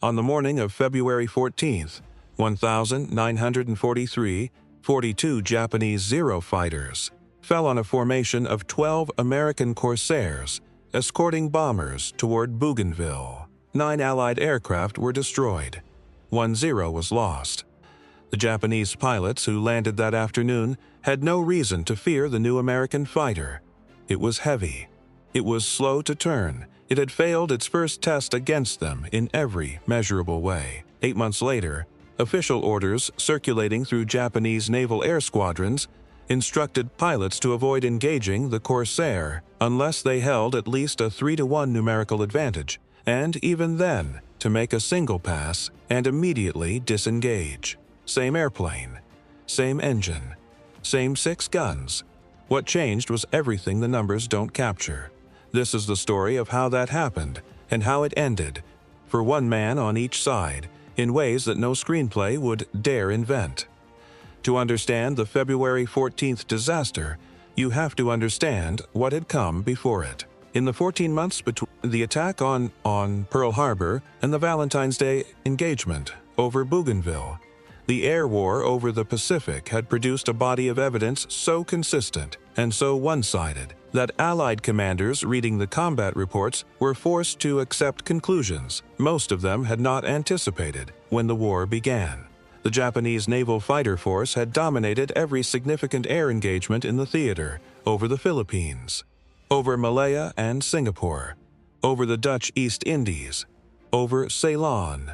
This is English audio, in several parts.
On the morning of February 14th, 1,943 42 Japanese Zero fighters fell on a formation of 12 American Corsairs escorting bombers toward Bougainville. 9 Allied aircraft were destroyed. 1 Zero was lost. The Japanese pilots who landed that afternoon had no reason to fear the new American fighter. It was heavy. It was slow to turn. It had failed its first test against them in every measurable way. 8 months later, official orders circulating through Japanese naval air squadrons instructed pilots to avoid engaging the Corsair unless they held at least a 3-to-1 numerical advantage, and even then, to make a single pass and immediately disengage. Same airplane, same engine, same 6 guns. What changed was everything the numbers don't capture. This is the story of how that happened and how it ended, for one man on each side, in ways that no screenplay would dare invent. To understand the February 14th disaster, you have to understand what had come before it. In the 14 months between the attack on Pearl Harbor and the Valentine's Day engagement over Bougainville, the air war over the Pacific had produced a body of evidence so consistent and so one-sided that Allied commanders reading the combat reports were forced to accept conclusions most of them had not anticipated when the war began. The Japanese naval fighter force had dominated every significant air engagement in the theater over the Philippines, over Malaya and Singapore, over the Dutch East Indies, over Ceylon,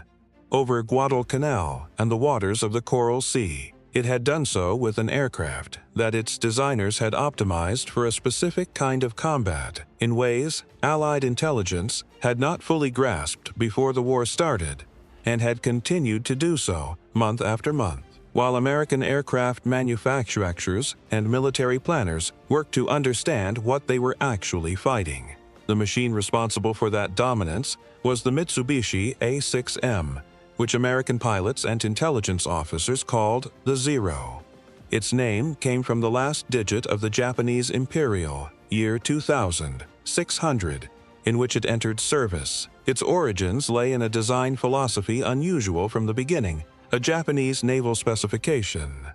over Guadalcanal and the waters of the Coral Sea. It had done so with an aircraft that its designers had optimized for a specific kind of combat in ways Allied intelligence had not fully grasped before the war started, and had continued to do so month after month, while American aircraft manufacturers and military planners worked to understand what they were actually fighting. The machine responsible for that dominance was the Mitsubishi A6M, which American pilots and intelligence officers called the Zero. Its name came from the last digit of the Japanese Imperial, year 2600, in which it entered service. Its origins lay in a design philosophy unusual from the beginning, a Japanese naval specification,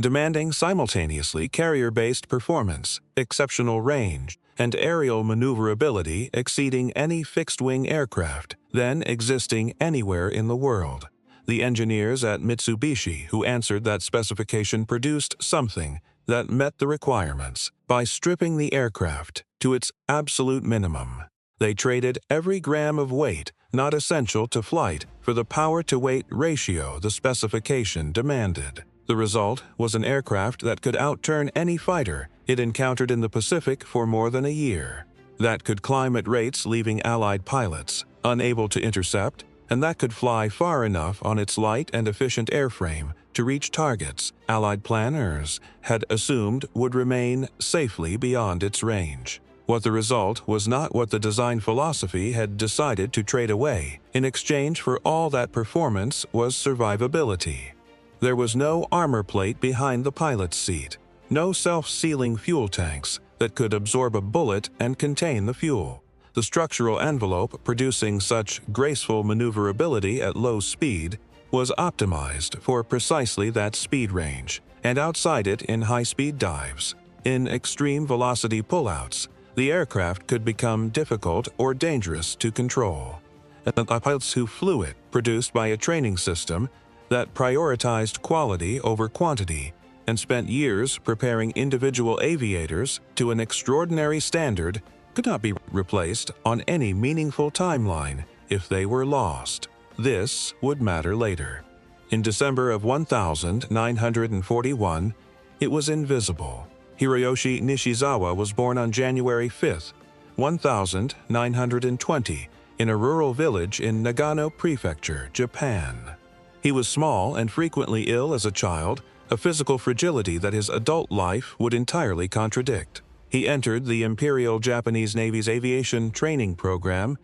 demanding simultaneously carrier-based performance, exceptional range, and aerial maneuverability exceeding any fixed-wing aircraft then existing anywhere in the world. The engineers at Mitsubishi who answered that specification produced something that met the requirements by stripping the aircraft to its absolute minimum. They traded every gram of weight not essential to flight for the power-to-weight ratio the specification demanded. The result was an aircraft that could outturn any fighter it encountered in the Pacific for more than a year, that could climb at rates leaving Allied pilots unable to intercept, and that could fly far enough on its light and efficient airframe to reach targets Allied planners had assumed would remain safely beyond its range. What the result was not what the design philosophy had decided to trade away. In exchange for all that performance was survivability. There was no armor plate behind the pilot's seat, no self-sealing fuel tanks that could absorb a bullet and contain the fuel. The structural envelope producing such graceful maneuverability at low speed was optimized for precisely that speed range, and outside it in high-speed dives. In extreme velocity pullouts, the aircraft could become difficult or dangerous to control. And the pilots who flew it, produced by a training system that prioritized quality over quantity and spent years preparing individual aviators to an extraordinary standard, could not be replaced on any meaningful timeline if they were lost. This would matter later. In December of 1941, it was invisible. Hiroyoshi Nishizawa was born on January 5, 1920, in a rural village in Nagano Prefecture, Japan. He was small and frequently ill as a child, a physical fragility that his adult life would entirely contradict. He entered the Imperial Japanese Navy's aviation training program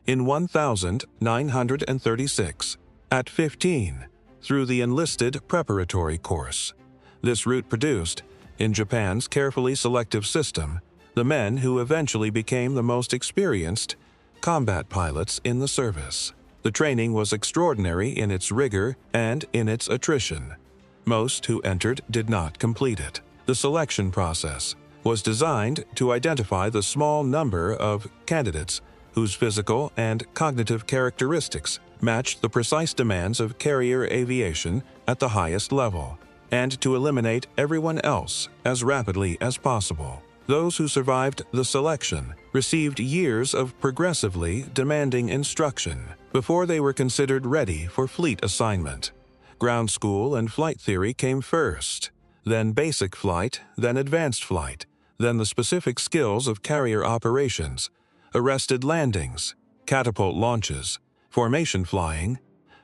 in 1936, at 15, through the enlisted preparatory course. This route produced, in Japan's carefully selective system, the men who eventually became the most experienced combat pilots in the service. The training was extraordinary in its rigor and in its attrition. Most who entered did not complete it. The selection process was designed to identify the small number of candidates whose physical and cognitive characteristics matched the precise demands of carrier aviation at the highest level, and to eliminate everyone else as rapidly as possible. Those who survived the selection received years of progressively demanding instruction before they were considered ready for fleet assignment. Ground school and flight theory came first, then basic flight, then advanced flight, then the specific skills of carrier operations, arrested landings, catapult launches, formation flying.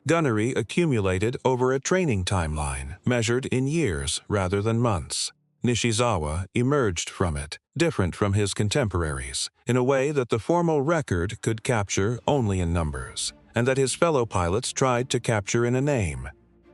Gunnery accumulated over a training timeline measured in years rather than months. Nishizawa emerged from it, different from his contemporaries, in a way that the formal record could capture only in numbers, and that his fellow pilots tried to capture in a name.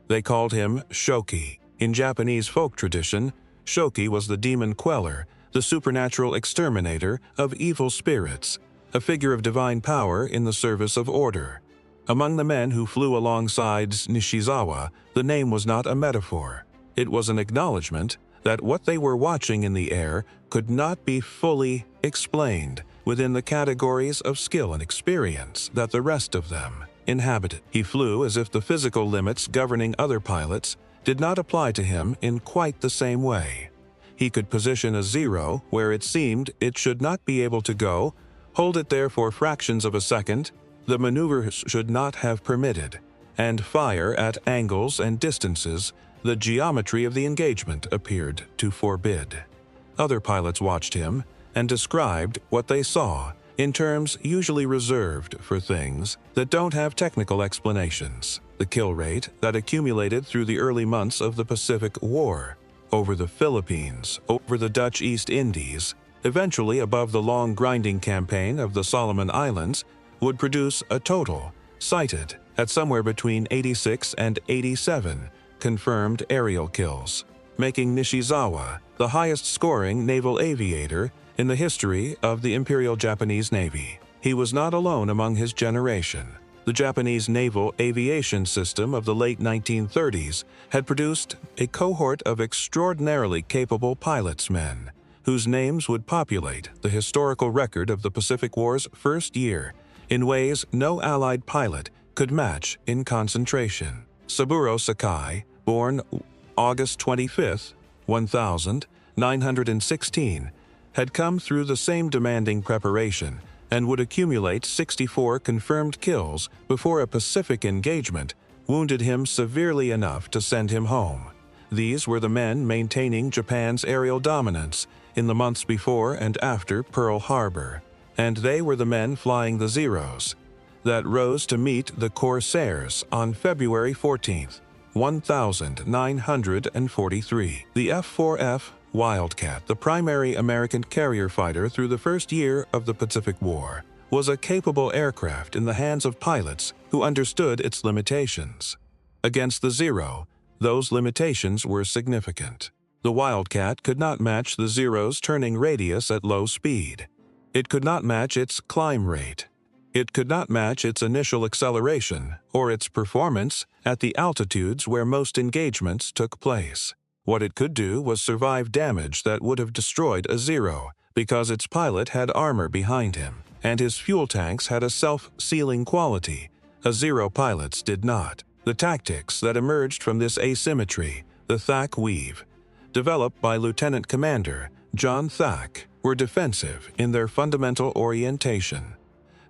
They called him Shoki. In Japanese folk tradition, Shoki was the demon queller, the supernatural exterminator of evil spirits, a figure of divine power in the service of order. Among the men who flew alongside Nishizawa, the name was not a metaphor. It was an acknowledgement that what they were watching in the air could not be fully explained within the categories of skill and experience that the rest of them inhabited. He flew as if the physical limits governing other pilots did not apply to him in quite the same way. He could position a zero where it seemed it should not be able to go, hold it there for fractions of a second the maneuver should not have permitted, and fire at angles and distances the geometry of the engagement appeared to forbid. Other pilots watched him and described what they saw in terms usually reserved for things that don't have technical explanations. The kill rate that accumulated through the early months of the Pacific War, over the Philippines, over the Dutch East Indies, eventually above the long grinding campaign of the Solomon Islands, would produce a total, cited at somewhere between 86 and 87 confirmed aerial kills, making Nishizawa the highest-scoring naval aviator in the history of the Imperial Japanese Navy. He was not alone among his generation. The Japanese naval aviation system of the late 1930s had produced a cohort of extraordinarily capable pilotsmen, whose names would populate the historical record of the Pacific War's first year in ways no Allied pilot could match in concentration. Saburo Sakai, born August 25, 1916, had come through the same demanding preparation and would accumulate 64 confirmed kills before a Pacific engagement wounded him severely enough to send him home. These were the men maintaining Japan's aerial dominance in the months before and after Pearl Harbor, and they were the men flying the Zeros that rose to meet the Corsairs on February 14, 1943. The F-4F Wildcat, the primary American carrier fighter through the first year of the Pacific War, was a capable aircraft in the hands of pilots who understood its limitations. Against the Zero, those limitations were significant. The Wildcat could not match the Zero's turning radius at low speed. It could not match its climb rate. It could not match its initial acceleration or its performance at the altitudes where most engagements took place. What it could do was survive damage that would have destroyed a Zero because its pilot had armor behind him, and his fuel tanks had a self-sealing quality. A Zero pilot's did not. The tactics that emerged from this asymmetry, the Thack Weave, developed by Lieutenant Commander John Thack, were defensive in their fundamental orientation,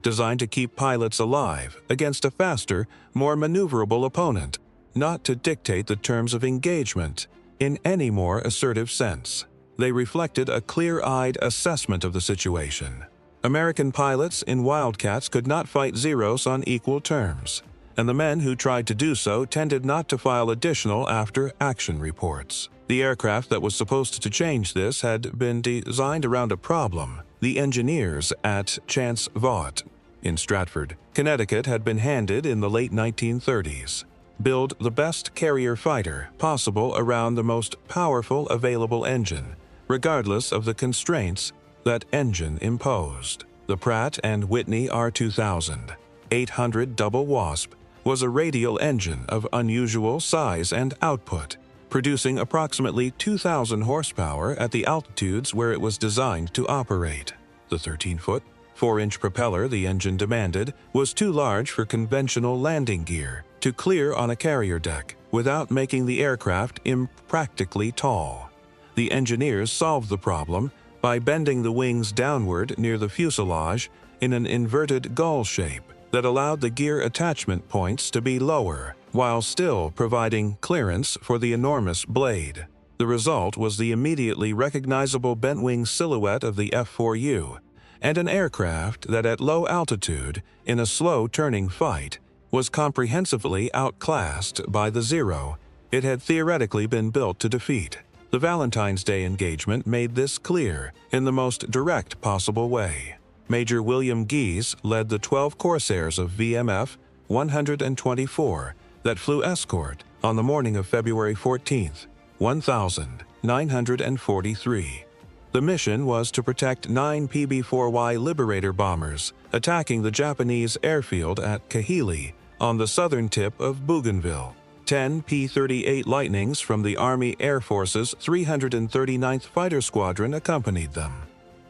designed to keep pilots alive against a faster, more maneuverable opponent, not to dictate the terms of engagement in any more assertive sense. They reflected a clear-eyed assessment of the situation. American pilots in Wildcats could not fight Zeros on equal terms, and the men who tried to do so tended not to file additional after-action reports. The aircraft that was supposed to change this had been designed around a problem. The engineers at Chance Vought in Stratford, Connecticut had been handed in the late 1930s. Build the best carrier fighter possible around the most powerful available engine, regardless of the constraints that engine imposed. The Pratt Whitney R-2800. R-2800 Double Wasp was a radial engine of unusual size and output, producing approximately 2,000 horsepower at the altitudes where it was designed to operate. The 13-foot, 4-inch propeller the engine demanded was too large for conventional landing gear to clear on a carrier deck without making the aircraft impractically tall. The engineers solved the problem by bending the wings downward near the fuselage in an inverted gull shape that allowed the gear attachment points to be lower, while still providing clearance for the enormous blade. The result was the immediately recognizable bent-wing silhouette of the F4U, and an aircraft that at low altitude, in a slow-turning fight, was comprehensively outclassed by the Zero it had theoretically been built to defeat. The Valentine's Day engagement made this clear in the most direct possible way. Major William Gies led the 12 Corsairs of VMF 124 that flew escort on the morning of February 14, 1943. The mission was to protect 9 PB-4Y Liberator bombers attacking the Japanese airfield at Kahili on the southern tip of Bougainville. 10 P-38 Lightnings from the Army Air Force's 339th Fighter Squadron accompanied them.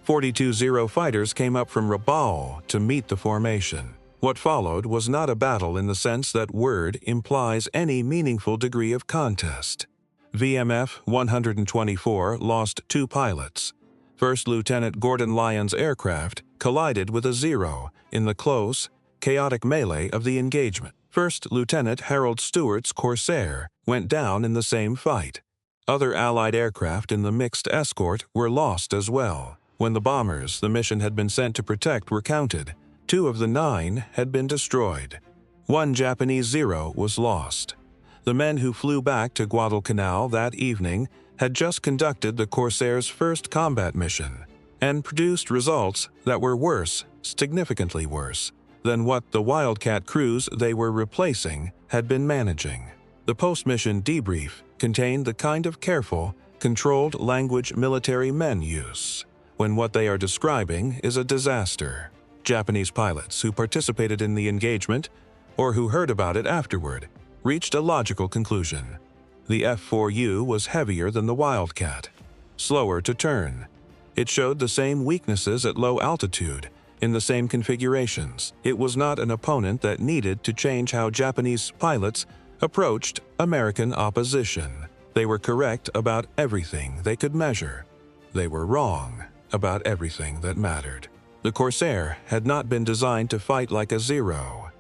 42 Zero fighters came up from Rabaul to meet the formation. What followed was not a battle in the sense that word implies any meaningful degree of contest. VMF 124 lost 2 pilots. First Lieutenant Gordon Lyon's aircraft collided with a Zero in the close, chaotic melee of the engagement. First Lieutenant Harold Stewart's Corsair went down in the same fight. Other Allied aircraft in the mixed escort were lost as well. When the bombers the mission had been sent to protect were counted, 2 of the 9 had been destroyed. 1 Japanese Zero was lost. The men who flew back to Guadalcanal that evening had just conducted the Corsair's first combat mission and produced results that were worse, significantly worse, than what the Wildcat crews they were replacing had been managing. The post-mission debrief contained the kind of careful, controlled language military men use when what they are describing is a disaster. Japanese pilots who participated in the engagement, or who heard about it afterward, reached a logical conclusion. The F4U was heavier than the Wildcat, slower to turn. It showed the same weaknesses at low altitude, in the same configurations. It was not an opponent that needed to change how Japanese pilots approached American opposition. They were correct about everything they could measure. They were wrong about everything that mattered. The Corsair had not been designed to fight like a Zero.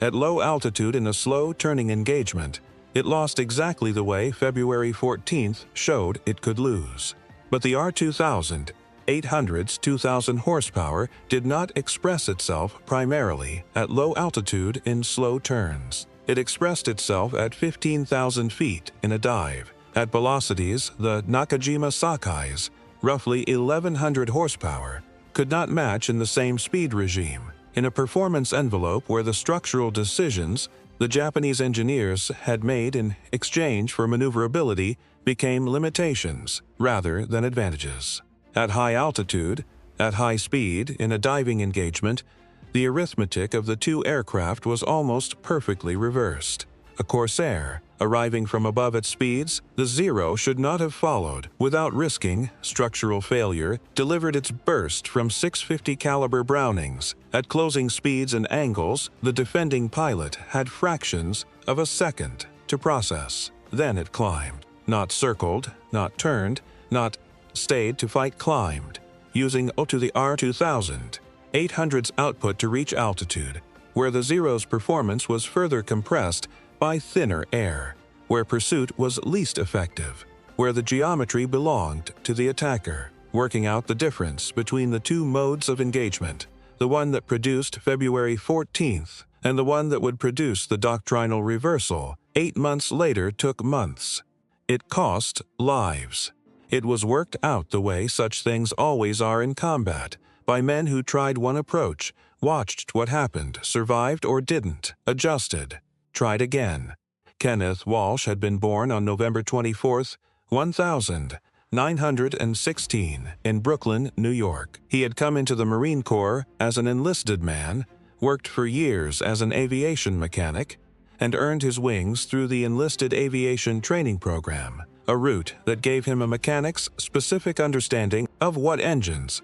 At low altitude in a slow-turning engagement, it lost exactly the way February 14th showed it could lose. But the R-2800's 2,000 horsepower did not express itself primarily at low altitude in slow turns. It expressed itself at 15,000 feet in a dive. At velocities, the Nakajima Sakai's, roughly 1,100 horsepower, could not match in the same speed regime, in a performance envelope where the structural decisions the Japanese engineers had made in exchange for maneuverability became limitations rather than advantages. At high altitude, at high speed, in a diving engagement, the arithmetic of the 2 aircraft was almost perfectly reversed. A Corsair, arriving from above at speeds the Zero should not have followed without risking structural failure, delivered its burst from 650 caliber Brownings. At closing speeds and angles, the defending pilot had fractions of a second to process. Then it climbed. Not circled, not turned, not stayed to fight, climbed, using to the R-2800's output to reach altitude, where the Zero's performance was further compressed by thinner air, where pursuit was least effective, where the geometry belonged to the attacker, working out the difference between the 2 modes of engagement, the one that produced February 14th and the one that would produce the doctrinal reversal 8 months later took months. It cost lives. It was worked out the way such things always are in combat, by men who tried one approach, watched what happened, survived or didn't, adjusted, tried again. Kenneth Walsh had been born on November 24, 1916, in Brooklyn, New York. He had come into the Marine Corps as an enlisted man, worked for years as an aviation mechanic, and earned his wings through the enlisted aviation training program, a route that gave him a mechanic's specific understanding of what engines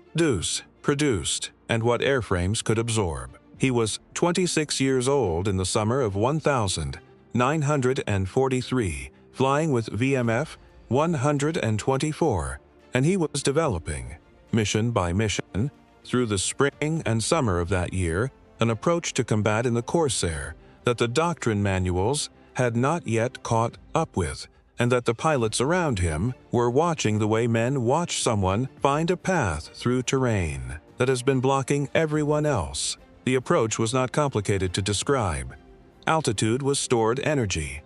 produced, and what airframes could absorb. He was 26 years old in the summer of 1943, flying with VMF 124, and he was developing, mission by mission, through the spring and summer of that year, an approach to combat in the Corsair that the doctrine manuals had not yet caught up with, and that the pilots around him were watching the way men watch someone find a path through terrain that has been blocking everyone else. The approach was not complicated to describe. Altitude was stored energy.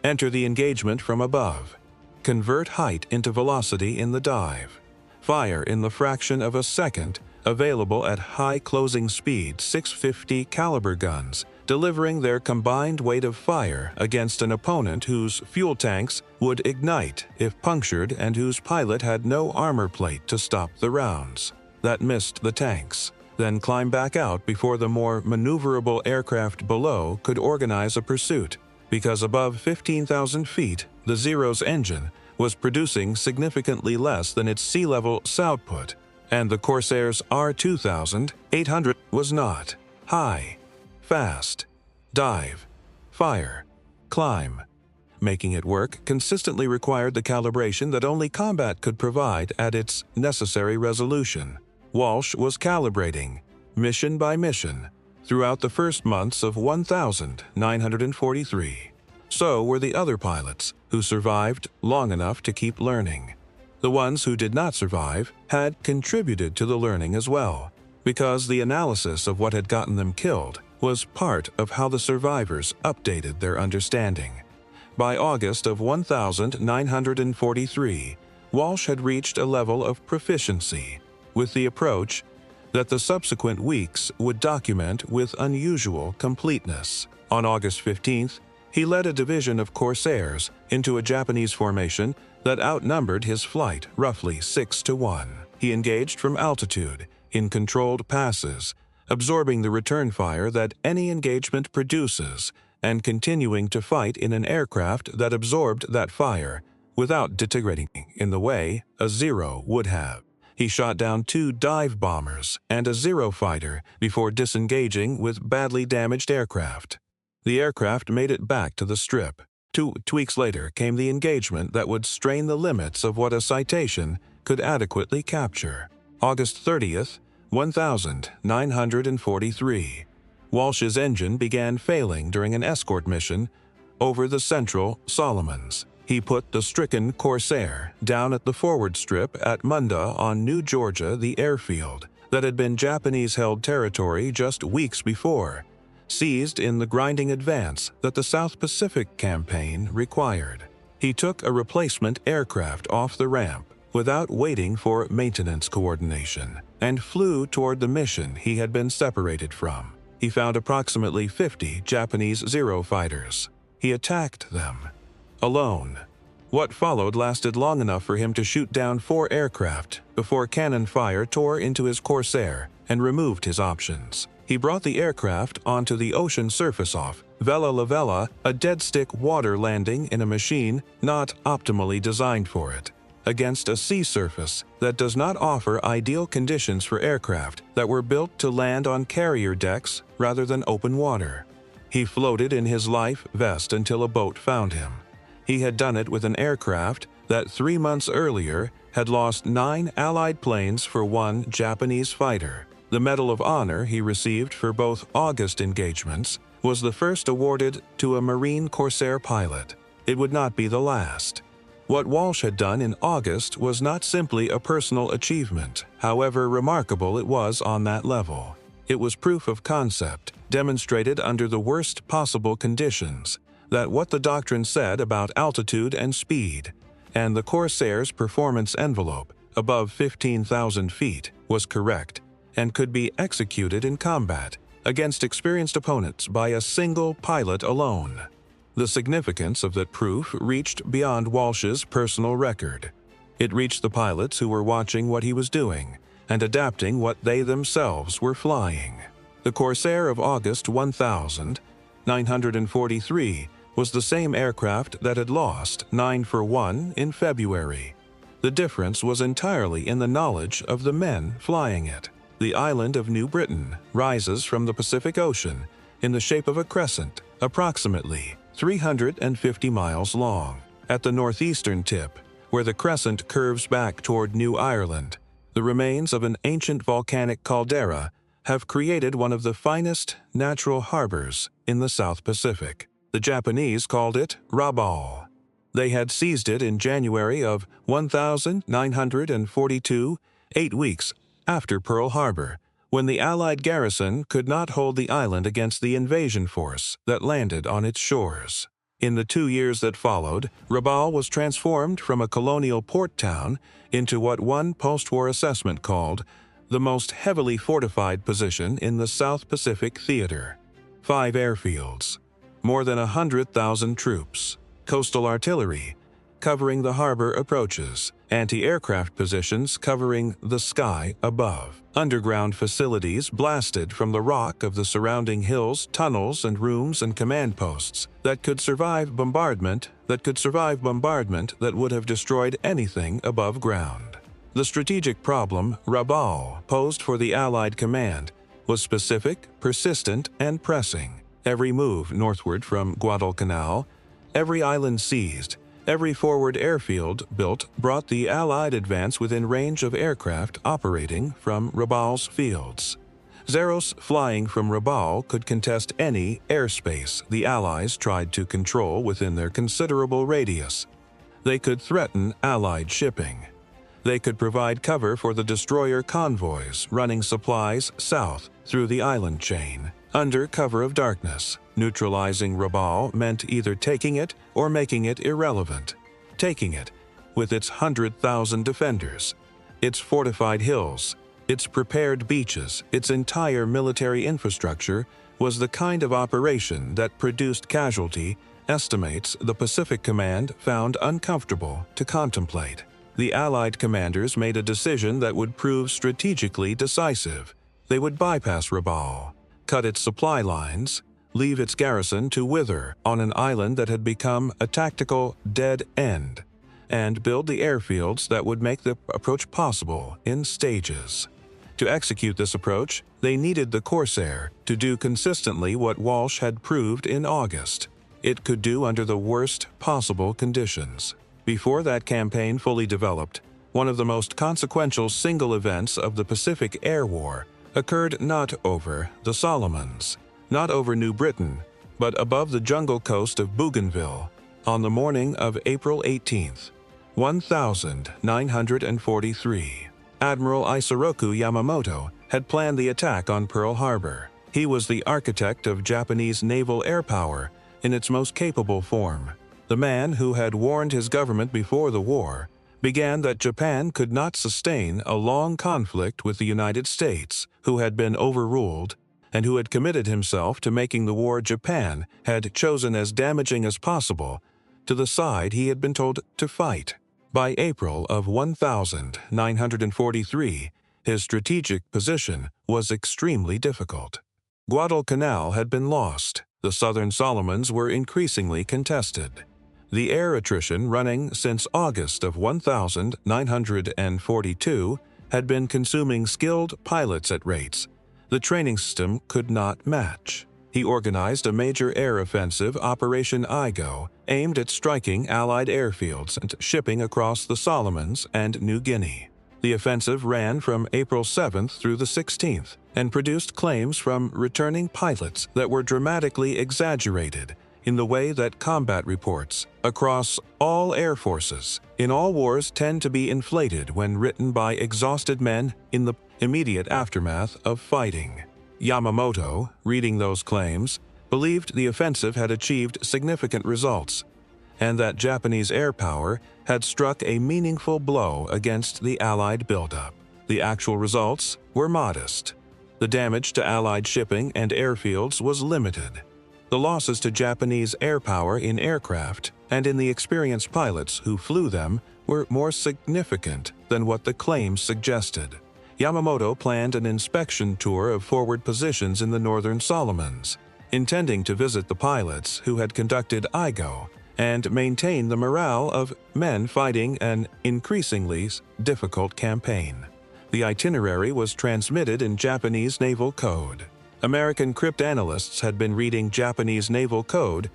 Enter the engagement from above. Convert height into velocity in the dive. Fire in the fraction of a second, available at high closing speed 650 caliber guns, delivering their combined weight of fire against an opponent whose fuel tanks would ignite if punctured and whose pilot had no armor plate to stop the rounds that missed the tanks. Then climb back out before the more maneuverable aircraft below could organize a pursuit, because above 15,000 feet, the Zero's engine was producing significantly less than its sea-level output, and the Corsair's R-2800 was not. High, fast, dive, fire, climb. Making it work consistently required the calibration that only combat could provide at its necessary resolution. Walsh was calibrating, mission by mission, throughout the first months of 1943. So were the other pilots, who survived long enough to keep learning. The ones who did not survive had contributed to the learning as well, because the analysis of what had gotten them killed was part of how the survivors updated their understanding. By August of 1943, Walsh had reached a level of proficiency with the approach that the subsequent weeks would document with unusual completeness. On August 15th, he led a division of Corsairs into a Japanese formation that outnumbered his flight roughly 6-1. He engaged from altitude, in controlled passes, absorbing the return fire that any engagement produces, and continuing to fight in an aircraft that absorbed that fire without disintegrating in the way a Zero would have. He shot down 2 dive bombers and a Zero fighter before disengaging with badly damaged aircraft. The aircraft made it back to the strip. 2 weeks later came the engagement that would strain the limits of what a citation could adequately capture. August 30th, 1943. Walsh's engine began failing during an escort mission over the Central Solomons. He put the stricken Corsair down at the forward strip at Munda on New Georgia, the airfield that had been Japanese-held territory just weeks before, seized in the grinding advance that the South Pacific campaign required. He took a replacement aircraft off the ramp without waiting for maintenance coordination and flew toward the mission he had been separated from. He found approximately 50 Japanese Zero fighters. He attacked them alone. What followed lasted long enough for him to shoot down 4 aircraft before cannon fire tore into his Corsair and removed his options. He brought the aircraft onto the ocean surface off Vela La Vela, a dead-stick water landing in a machine not optimally designed for it, against a sea surface that does not offer ideal conditions for aircraft that were built to land on carrier decks rather than open water. He floated in his life vest until a boat found him. He had done it with an aircraft that 3 months earlier had lost 9 Allied planes for 1 Japanese fighter. The Medal of Honor he received for both August engagements was the first awarded to a Marine Corsair pilot. It would not be the last. What Walsh had done in August was not simply a personal achievement, however remarkable it was on that level. It was proof of concept, demonstrated under the worst possible conditions, that what the doctrine said about altitude and speed, and the Corsair's performance envelope above 15,000 feet was correct and could be executed in combat against experienced opponents by a single pilot alone. The significance of that proof reached beyond Walsh's personal record. It reached the pilots who were watching what he was doing and adapting what they themselves were flying. The Corsair of August 1943 was the same aircraft that had lost 9 for 1 in February. The difference was entirely in the knowledge of the men flying it. The island of New Britain rises from the Pacific Ocean in the shape of a crescent, approximately 350 miles long. At the northeastern tip, where the crescent curves back toward New Ireland, the remains of an ancient volcanic caldera have created one of the finest natural harbors in the South Pacific. The Japanese called it Rabaul. They had seized it in January of 1942, 8 weeks after Pearl Harbor, when the Allied garrison could not hold the island against the invasion force that landed on its shores. In the 2 years that followed, Rabaul was transformed from a colonial port town into what one post-war assessment called the most heavily fortified position in the South Pacific theater. 5 airfields, more than 100,000 troops, coastal artillery covering the harbor approaches, anti-aircraft positions covering the sky above, underground facilities blasted from the rock of the surrounding hills, tunnels and rooms and command posts that could survive bombardment that would have destroyed anything above ground. The strategic problem Rabaul posed for the Allied command was specific, persistent, and pressing. Every move northward from Guadalcanal, every island seized, every forward airfield built brought the Allied advance within range of aircraft operating from Rabaul's fields. Zeros flying from Rabaul could contest any airspace the Allies tried to control within their considerable radius. They could threaten Allied shipping. They could provide cover for the destroyer convoys running supplies south through the island chain. Under cover of darkness, neutralizing Rabaul meant either taking it or making it irrelevant. Taking it, with its 100,000 defenders, its fortified hills, its prepared beaches, its entire military infrastructure, was the kind of operation that produced casualty estimates the Pacific Command found uncomfortable to contemplate. The Allied commanders made a decision that would prove strategically decisive. They would bypass Rabaul, cut its supply lines, leave its garrison to wither on an island that had become a tactical dead end, and build the airfields that would make the approach possible in stages. To execute this approach, they needed the Corsair to do consistently what Walsh had proved in August. It could do under the worst possible conditions. Before that campaign fully developed, one of the most consequential single events of the Pacific Air War occurred not over the Solomons, not over New Britain, but above the jungle coast of Bougainville on the morning of April 18, 1943. Admiral Isoroku Yamamoto had planned the attack on Pearl Harbor. He was the architect of Japanese naval air power in its most capable form. The man who had warned his government before the war began that Japan could not sustain a long conflict with the United States, who had been overruled, and who had committed himself to making the war Japan had chosen as damaging as possible to the side he had been told to fight. By April of 1943, his strategic position was extremely difficult. Guadalcanal had been lost. The southern Solomons were increasingly contested. The air attrition running since August of 1942 had been consuming skilled pilots at rates the training system could not match. He organized a major air offensive, Operation Igo, aimed at striking Allied airfields and shipping across the Solomons and New Guinea. The offensive ran from April 7th through the 16th and produced claims from returning pilots that were dramatically exaggerated in the way that combat reports across all air forces in all wars tend to be inflated when written by exhausted men in the immediate aftermath of fighting. Yamamoto, reading those claims, believed the offensive had achieved significant results and that Japanese air power had struck a meaningful blow against the Allied buildup. The actual results were modest. The damage to Allied shipping and airfields was limited. The losses to Japanese air power in aircraft and in the experienced pilots who flew them were more significant than what the claims suggested. Yamamoto planned an inspection tour of forward positions in the northern Solomons, intending to visit the pilots who had conducted IGO and maintain the morale of men fighting an increasingly difficult campaign. The itinerary was transmitted in Japanese naval code. American cryptanalysts had been reading Japanese naval code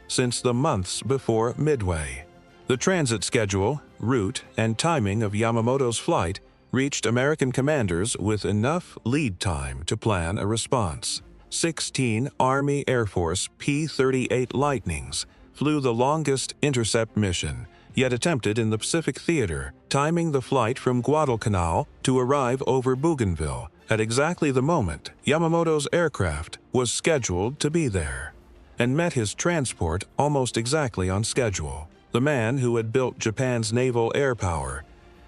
since the months before Midway. The transit schedule, route, and timing of Yamamoto's flight reached American commanders with enough lead time to plan a response. 16 Army Air Force P-38 Lightnings flew the longest intercept mission yet attempted in the Pacific Theater, timing the flight from Guadalcanal to arrive over Bougainville at exactly the moment Yamamoto's aircraft was scheduled to be there, and met his transport almost exactly on schedule. The man who had built Japan's naval air power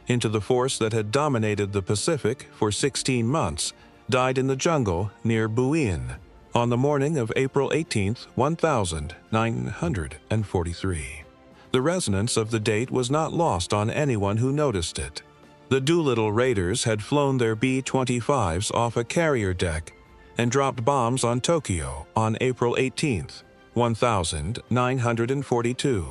into the force that had dominated the Pacific for 16 months died in the jungle near Bougainville on the morning of April 18, 1943. The resonance of the date was not lost on anyone who noticed it. The Doolittle Raiders had flown their B-25s off a carrier deck and dropped bombs on Tokyo on April 18, 1942.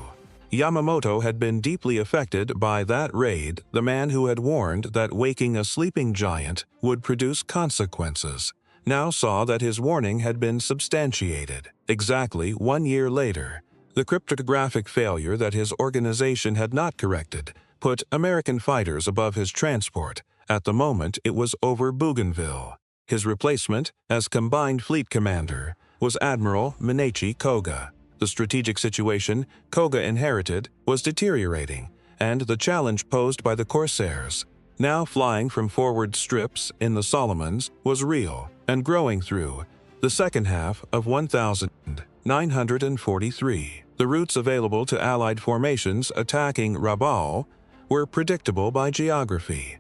Yamamoto had been deeply affected by that raid, the man who had warned that waking a sleeping giant would produce consequences, now saw that his warning had been substantiated. Exactly 1 year later, the cryptographic failure that his organization had not corrected put American fighters above his transport at the moment it was over Bougainville. His replacement, as Combined Fleet Commander, was Admiral Minechi Koga. The strategic situation Koga inherited was deteriorating, and the challenge posed by the Corsairs, now flying from forward strips in the Solomons, was real and growing through the second half of 1943. The routes available to Allied formations attacking Rabaul were predictable by geography.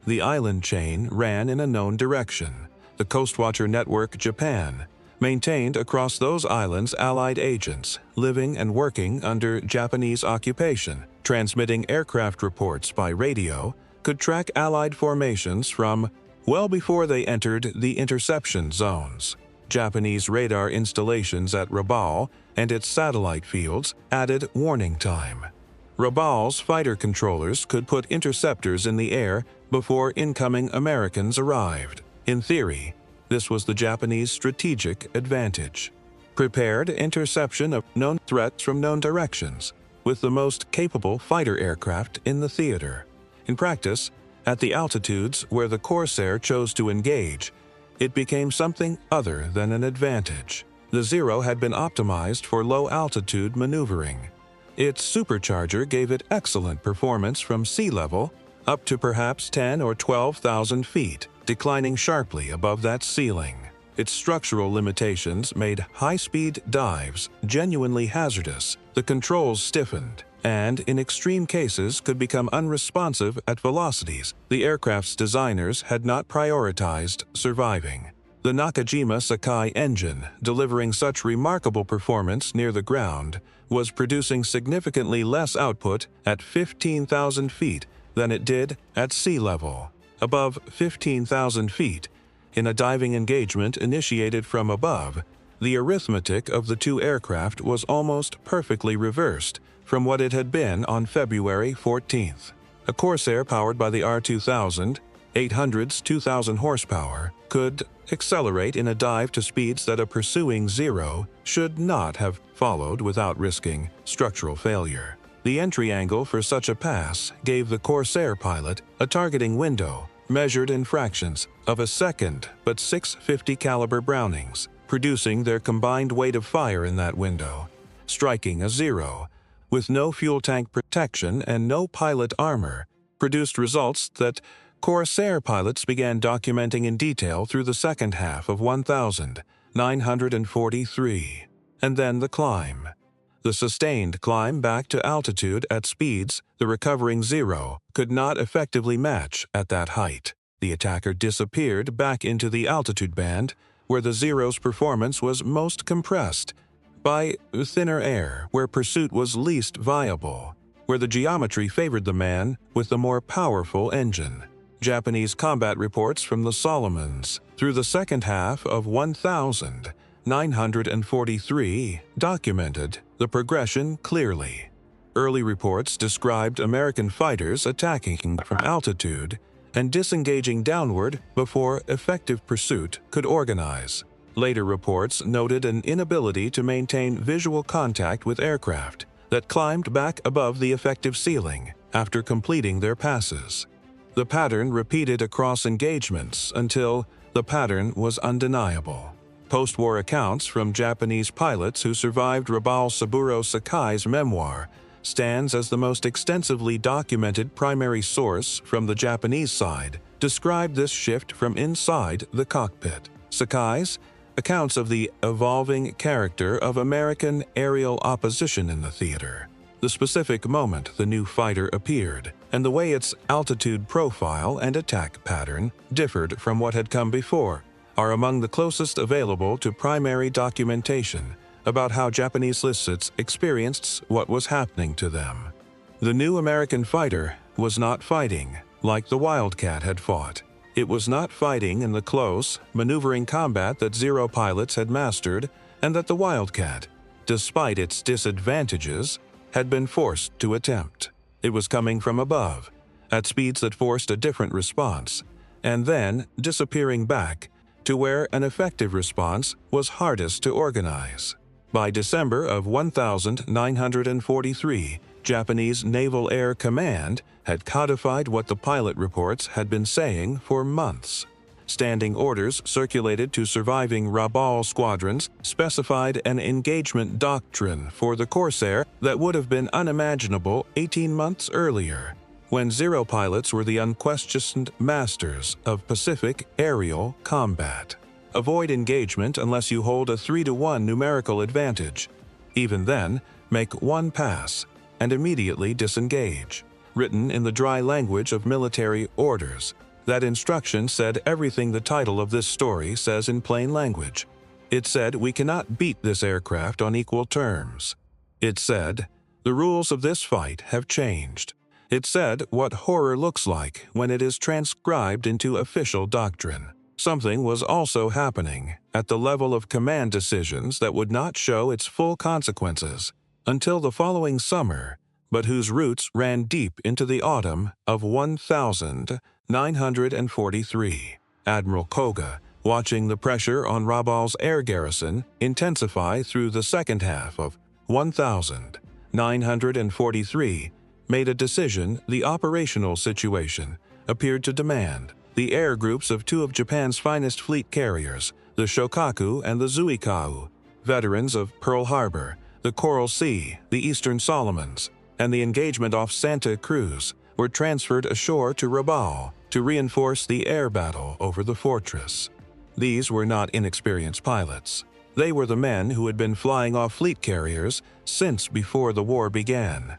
The island chain ran in a known direction. The Coastwatcher Network Japan maintained across those islands Allied agents living and working under Japanese occupation, transmitting aircraft reports by radio, could track Allied formations from well before they entered the interception zones. Japanese radar installations at Rabaul and its satellite fields added warning time. Rabaul's fighter controllers could put interceptors in the air before incoming Americans arrived. In theory, this was the Japanese strategic advantage. Prepared interception of known threats from known directions, with the most capable fighter aircraft in the theater. In practice, at the altitudes where the Corsair chose to engage, it became something other than an advantage. The Zero had been optimized for low-altitude maneuvering. Its supercharger gave it excellent performance from sea level up to perhaps 10 or 12,000 feet, declining sharply above that ceiling. Its structural limitations made high-speed dives genuinely hazardous. The controls stiffened, and in extreme cases could become unresponsive at velocities the aircraft's designers had not prioritized surviving. The Nakajima Sakai engine, delivering such remarkable performance near the ground, was producing significantly less output at 15,000 feet than it did at sea level. Above 15,000 feet, in a diving engagement initiated from above, the arithmetic of the two aircraft was almost perfectly reversed from what it had been on February 14th. A Corsair powered by the R-2000, 800's 2,000 horsepower, could accelerate in a dive to speeds that a pursuing Zero should not have followed without risking structural failure. The entry angle for such a pass gave the Corsair pilot a targeting window measured in fractions of a second, but 650 caliber Brownings, producing their combined weight of fire in that window, striking a Zero with no fuel tank protection and no pilot armor, produced results that Corsair pilots began documenting in detail through the second half of 1943. And then the climb. The sustained climb back to altitude at speeds the recovering Zero could not effectively match at that height. The attacker disappeared back into the altitude band, where the Zero's performance was most compressed, by thinner air, where pursuit was least viable, where the geometry favored the man with the more powerful engine. Japanese combat reports from the Solomons through the second half of 1943 documented the progression clearly. Early reports described American fighters attacking from altitude and disengaging downward before effective pursuit could organize. Later reports noted an inability to maintain visual contact with aircraft that climbed back above the effective ceiling after completing their passes. The pattern repeated across engagements until the pattern was undeniable. Post-war accounts from Japanese pilots who survived Rabal Saburo Sakai's memoir stands as the most extensively documented primary source from the Japanese side, described this shift from inside the cockpit. Sakai's accounts of the evolving character of American aerial opposition in the theater, the specific moment the new fighter appeared, and the way its altitude profile and attack pattern differed from what had come before, are among the closest available to primary documentation about how Japanese lists experienced what was happening to them. The new American fighter was not fighting like the Wildcat had fought. It was not fighting in the close, maneuvering combat that Zero pilots had mastered and that the Wildcat, despite its disadvantages, had been forced to attempt. It was coming from above, at speeds that forced a different response, and then disappearing back to where an effective response was hardest to organize. By December of 1943, Japanese Naval Air Command had codified what the pilot reports had been saying for months. Standing orders circulated to surviving Rabal squadrons specified an engagement doctrine for the Corsair that would have been unimaginable 18 months earlier, when Zero pilots were the unquestioned masters of Pacific aerial combat. Avoid engagement unless you hold a 3-to-1 numerical advantage. Even then, make one pass and immediately disengage. Written in the dry language of military orders, that instruction said everything the title of this story says in plain language. It said we cannot beat this aircraft on equal terms. It said the rules of this fight have changed. It said what horror looks like when it is transcribed into official doctrine. Something was also happening at the level of command decisions that would not show its full consequences until the following summer, but whose roots ran deep into the autumn of 1943. Admiral Koga, watching the pressure on Rabal's air garrison intensify through the second half of 1943, made a decision the operational situation appeared to demand. The air groups of two of Japan's finest fleet carriers, the Shokaku and the Zuikau, veterans of Pearl Harbor, the Coral Sea, the Eastern Solomons, and the engagement off Santa Cruz, were transferred ashore to Rabal to reinforce the air battle over the fortress. These were not inexperienced pilots. They were the men who had been flying off fleet carriers since before the war began,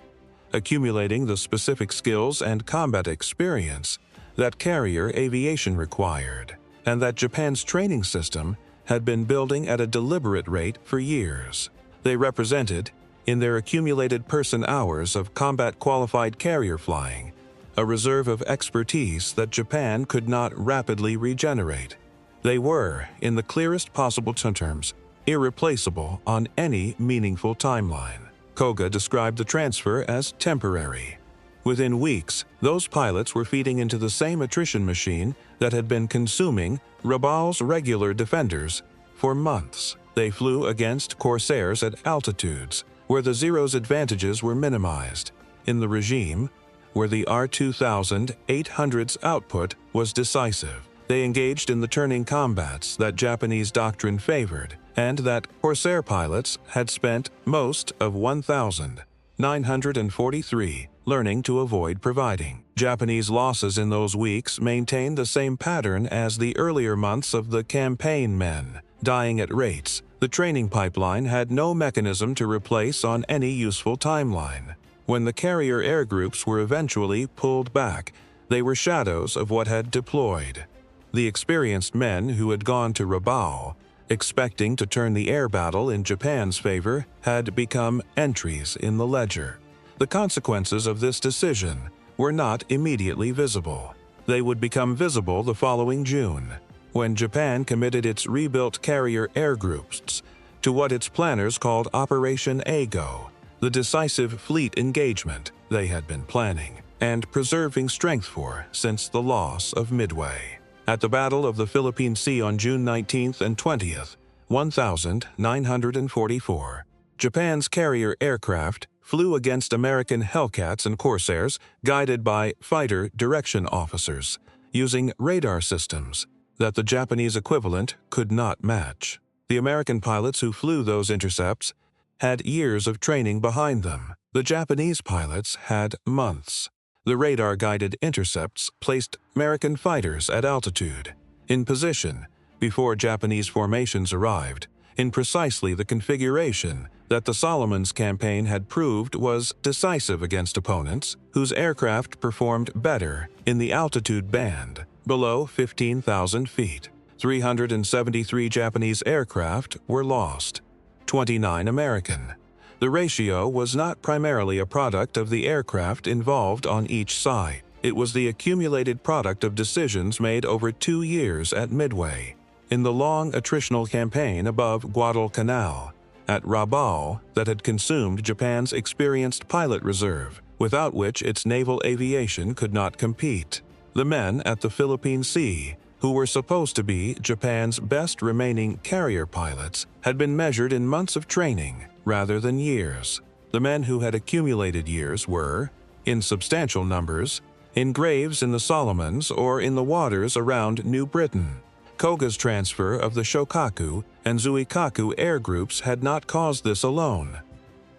accumulating the specific skills and combat experience that carrier aviation required, and that Japan's training system had been building at a deliberate rate for years. They represented, in their accumulated person-hours of combat-qualified carrier flying, a reserve of expertise that Japan could not rapidly regenerate. They were, in the clearest possible terms, irreplaceable on any meaningful timeline. Koga described the transfer as temporary. Within weeks, those pilots were feeding into the same attrition machine that had been consuming Rabal's regular defenders for months. They flew against Corsairs at altitudes where the Zero's advantages were minimized, in the regime where the R-2800's output was decisive. They engaged in the turning combats that Japanese doctrine favored, and that Corsair pilots had spent most of 1943 learning to avoid providing. Japanese losses in those weeks maintained the same pattern as the earlier months of the campaign men, dying at rates. The training pipeline had no mechanism to replace on any useful timeline. When the carrier air groups were eventually pulled back, they were shadows of what had deployed. The experienced men who had gone to Rabal, expecting to turn the air battle in Japan's favor, had become entries in the ledger. The consequences of this decision were not immediately visible. They would become visible the following June, when Japan committed its rebuilt carrier air groups to what its planners called Operation Ago, the decisive fleet engagement they had been planning and preserving strength for since the loss of Midway. At the Battle of the Philippine Sea on June 19th and 20th, 1944, Japan's carrier aircraft flew against American Hellcats and Corsairs guided by fighter direction officers, using radar systems that the Japanese equivalent could not match. The American pilots who flew those intercepts had years of training behind them. The Japanese pilots had months. The radar-guided intercepts placed American fighters at altitude, in position, before Japanese formations arrived, in precisely the configuration that the Solomons campaign had proved was decisive against opponents whose aircraft performed better in the altitude band below 15,000 feet. 373 Japanese aircraft were lost, 29 American. The ratio was not primarily a product of the aircraft involved on each side. It was the accumulated product of decisions made over 2 years at Midway, in the long attritional campaign above Guadalcanal, at Rabaul, that had consumed Japan's experienced pilot reserve, without which its naval aviation could not compete. The men at the Philippine Sea, who were supposed to be Japan's best remaining carrier pilots, had been measured in months of training rather than years. The men who had accumulated years were, in substantial numbers, in graves in the Solomons or in the waters around New Britain. Koga's transfer of the Shokaku and Zuikaku air groups had not caused this alone,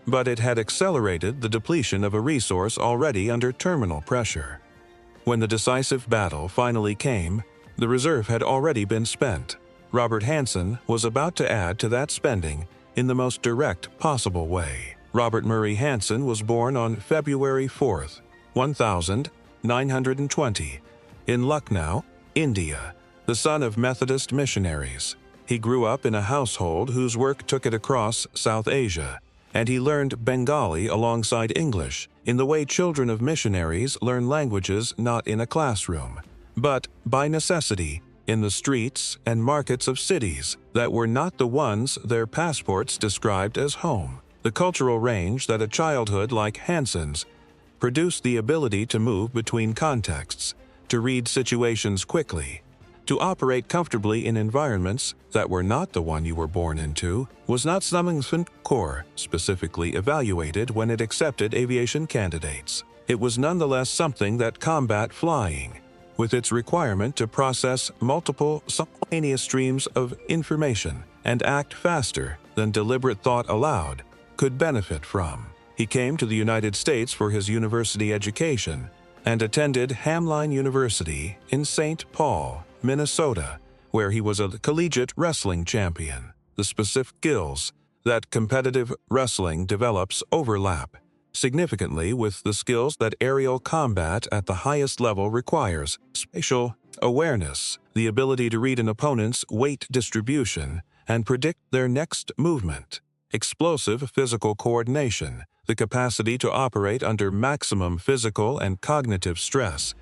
but it had accelerated the depletion of a resource already under terminal pressure. When the decisive battle finally came, the reserve had already been spent. Robert Hansen was about to add to that spending in the most direct possible way. Robert Murray Hansen was born on February 4th, 1920, in Lucknow, India, the son of Methodist missionaries. He grew up in a household whose work took it across South Asia, and he learned Bengali alongside English in the way children of missionaries learn languages not in a classroom, but by necessity in the streets and markets of cities that were not the ones their passports described as home. The cultural range that a childhood like Hansen's produced the ability to move between contexts, to read situations quickly, to operate comfortably in environments that were not the one you were born into, was not something Corps specifically evaluated when it accepted aviation candidates. It was nonetheless something that combat flying, with its requirement to process multiple simultaneous streams of information and act faster than deliberate thought allowed, could benefit from. He came to the United States for his university education and attended Hamline University in St. Paul, Minnesota, where he was a collegiate wrestling champion. The specific skills that competitive wrestling develops overlap significantly with the skills that aerial combat at the highest level requires: spatial awareness, the ability to read an opponent's weight distribution and predict their next movement; explosive physical coordination, the capacity to operate under maximum physical and cognitive stress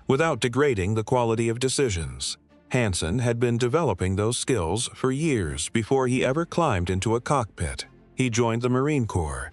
without degrading the quality of decisions. Hansen had been developing those skills for years before he ever climbed into a cockpit. He joined the Marine Corps.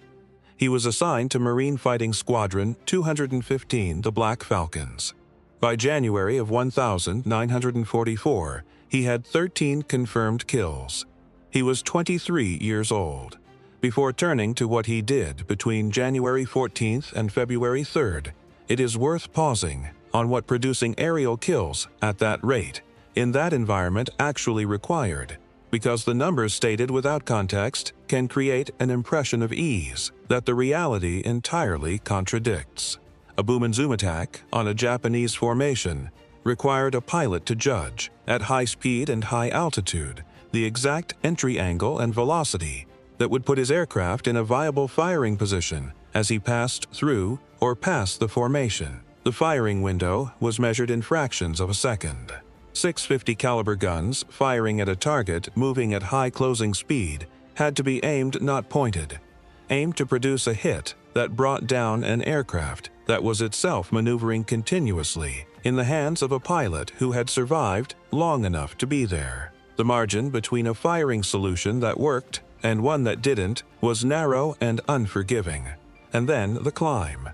He was assigned to Marine Fighting Squadron 215, the Black Falcons. By January of 1944, he had 13 confirmed kills. He was 23 years old. Before turning to what he did between January 14th and February 3rd, it is worth pausing on what producing aerial kills at that rate, in that environment, actually required, because the numbers stated without context can create an impression of ease that the reality entirely contradicts. A boom and zoom attack on a Japanese formation required a pilot to judge, at high speed and high altitude, the exact entry angle and velocity that would put his aircraft in a viable firing position as he passed through or past the formation. The firing window was measured in fractions of a second. 650 caliber guns firing at a target moving at high closing speed had to be aimed, not pointed, aimed to produce a hit that brought down an aircraft that was itself maneuvering continuously in the hands of a pilot who had survived long enough to be there. The margin between a firing solution that worked and one that didn't was narrow and unforgiving. And then the climb.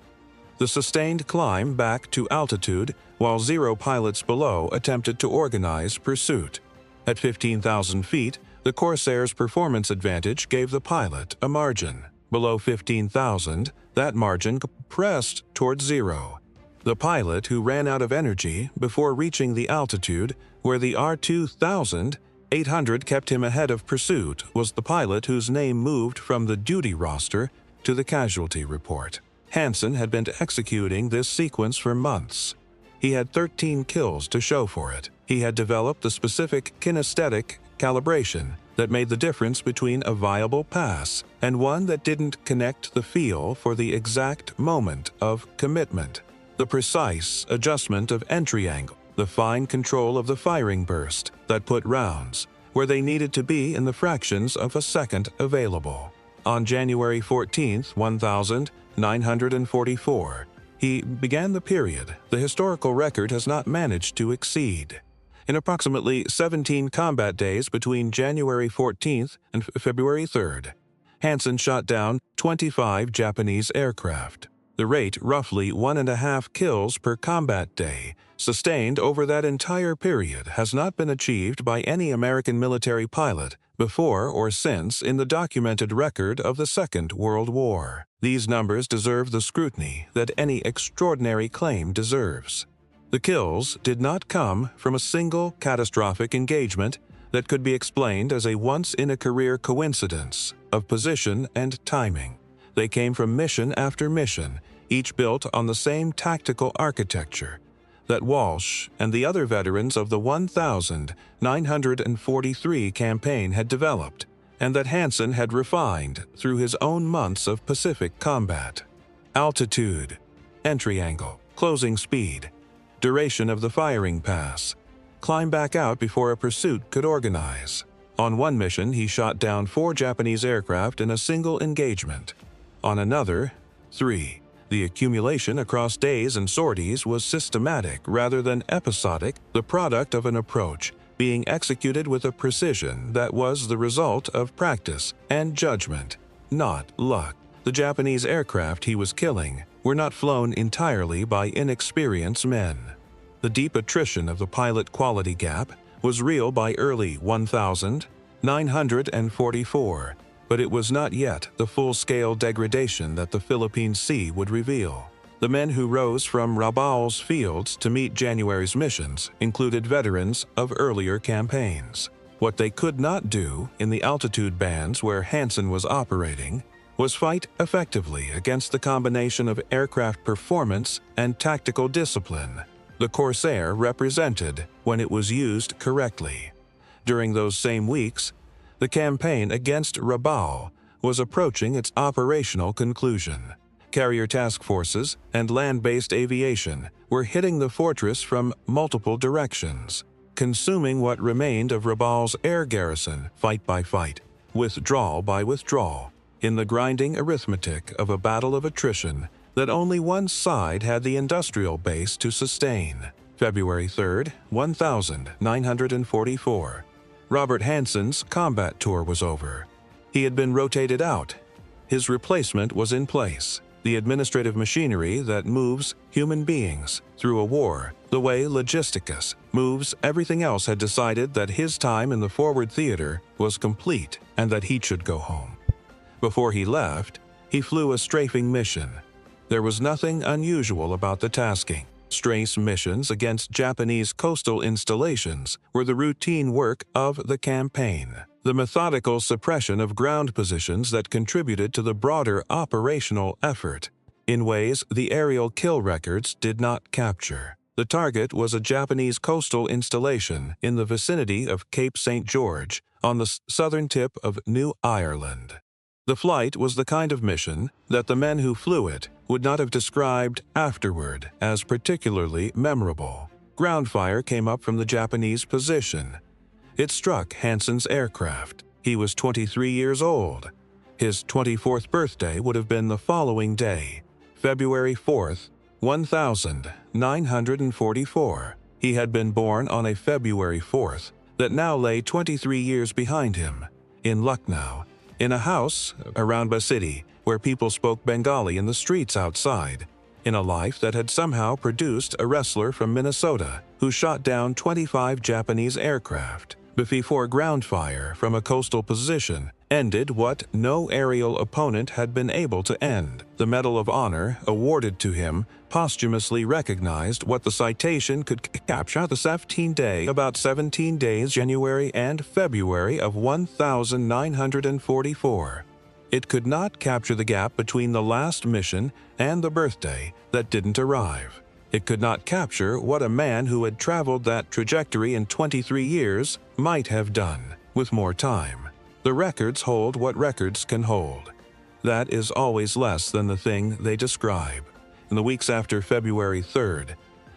The sustained climb back to altitude while 0 pilots below attempted to organize pursuit. At 15,000 feet, the Corsair's performance advantage gave the pilot a margin. Below 15,000, that margin compressed towards 0. The pilot who ran out of energy before reaching the altitude where the R-2800 kept him ahead of pursuit was the pilot whose name moved from the duty roster to the casualty report. Hansen had been executing this sequence for months. He had 13 kills to show for it. He had developed the specific kinesthetic calibration that made the difference between a viable pass and one that didn't connect the feel for the exact moment of commitment. The precise adjustment of entry angle, the fine control of the firing burst that put rounds where they needed to be in the fractions of a second available. On January 14, 1944, he began the period the historical record has not managed to exceed. In approximately 17 combat days between January 14th and February 3rd, Hansen shot down 25 Japanese aircraft. The rate, roughly 1.5 kills per combat day, sustained over that entire period, has not been achieved by any American military pilot before or since in the documented record of the Second World War. These numbers deserve the scrutiny that any extraordinary claim deserves. The kills did not come from a single catastrophic engagement that could be explained as a once-in-a-career coincidence of position and timing. They came from mission after mission, each built on the same tactical architecture that Walsh and the other veterans of the 1943 campaign had developed, and that Hansen had refined through his own months of Pacific combat. Altitude, entry angle, closing speed, duration of the firing pass, climb back out before a pursuit could organize. On one mission, he shot down 4 Japanese aircraft in a single engagement. On another, 3. The accumulation across days and sorties was systematic rather than episodic, the product of an approach being executed with a precision that was the result of practice and judgment, not luck. The Japanese aircraft he was killing were not flown entirely by inexperienced men. The deep attrition of the pilot quality gap was real by early 1944, but it was not yet the full-scale degradation that the Philippine Sea would reveal. The men who rose from Rabaul's fields to meet January's missions included veterans of earlier campaigns. What they could not do in the altitude bands where Hansen was operating was fight effectively against the combination of aircraft performance and tactical discipline the Corsair represented when it was used correctly. During those same weeks, the campaign against Rabaul was approaching its operational conclusion. Carrier task forces and land-based aviation were hitting the fortress from multiple directions, consuming what remained of Rabaul's air garrison fight by fight, withdrawal by withdrawal, in the grinding arithmetic of a battle of attrition that only one side had the industrial base to sustain. February 3, 1944. Robert Hansen's combat tour was over. He had been rotated out. His replacement was in place, the administrative machinery that moves human beings through a war, the way Logisticus moves everything else had decided that his time in the forward theater was complete and that he should go home. Before he left, he flew a strafing mission. There was nothing unusual about the tasking. Strafe missions against Japanese coastal installations were the routine work of the campaign, the methodical suppression of ground positions that contributed to the broader operational effort, in ways the aerial kill records did not capture. The target was a Japanese coastal installation in the vicinity of Cape St. George on the southern tip of New Ireland. The flight was the kind of mission that the men who flew it would not have described afterward as particularly memorable. Ground fire came up from the Japanese position. It struck Hansen's aircraft. He was 23 years old. His 24th birthday would have been the following day, February 4th, 1944. He had been born on a February 4th that now lay 23 years behind him, in Lucknow, in a house around a city where people spoke Bengali in the streets outside, in a life that had somehow produced a wrestler from Minnesota who shot down 25 Japanese aircraft before ground fire from a coastal position ended what no aerial opponent had been able to end. The Medal of Honor, awarded to him, posthumously recognized what the citation could capture the 17 days, January and February of 1944. It could not capture the gap between the last mission and the birthday that didn't arrive. It could not capture what a man who had traveled that trajectory in 23 years might have done with more time. The records hold what records can hold. That is always less than the thing they describe. In the weeks after February 3rd,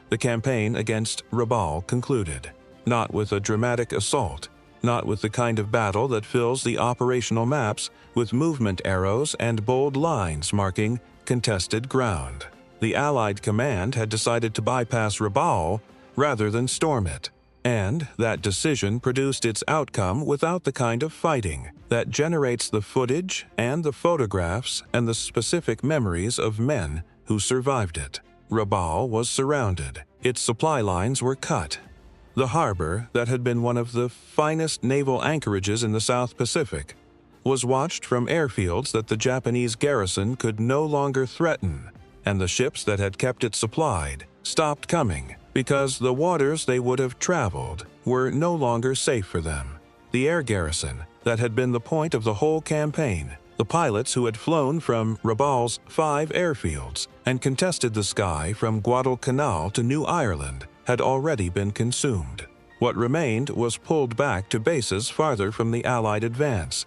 the campaign against Rabaul concluded, not with a dramatic assault, not with the kind of battle that fills the operational maps with movement arrows and bold lines marking contested ground. The Allied command had decided to bypass Rabaul rather than storm it, and that decision produced its outcome without the kind of fighting that generates the footage and the photographs and the specific memories of men who survived it. Rabaul was surrounded. Its supply lines were cut. The harbor, that had been one of the finest naval anchorages in the South Pacific, was watched from airfields that the Japanese garrison could no longer threaten, and the ships that had kept it supplied stopped coming because the waters they would have traveled were no longer safe for them. The air garrison, that had been the point of the whole campaign, the pilots who had flown from Rabaul's 5 airfields and contested the sky from Guadalcanal to New Ireland, had already been consumed. What remained was pulled back to bases farther from the Allied advance,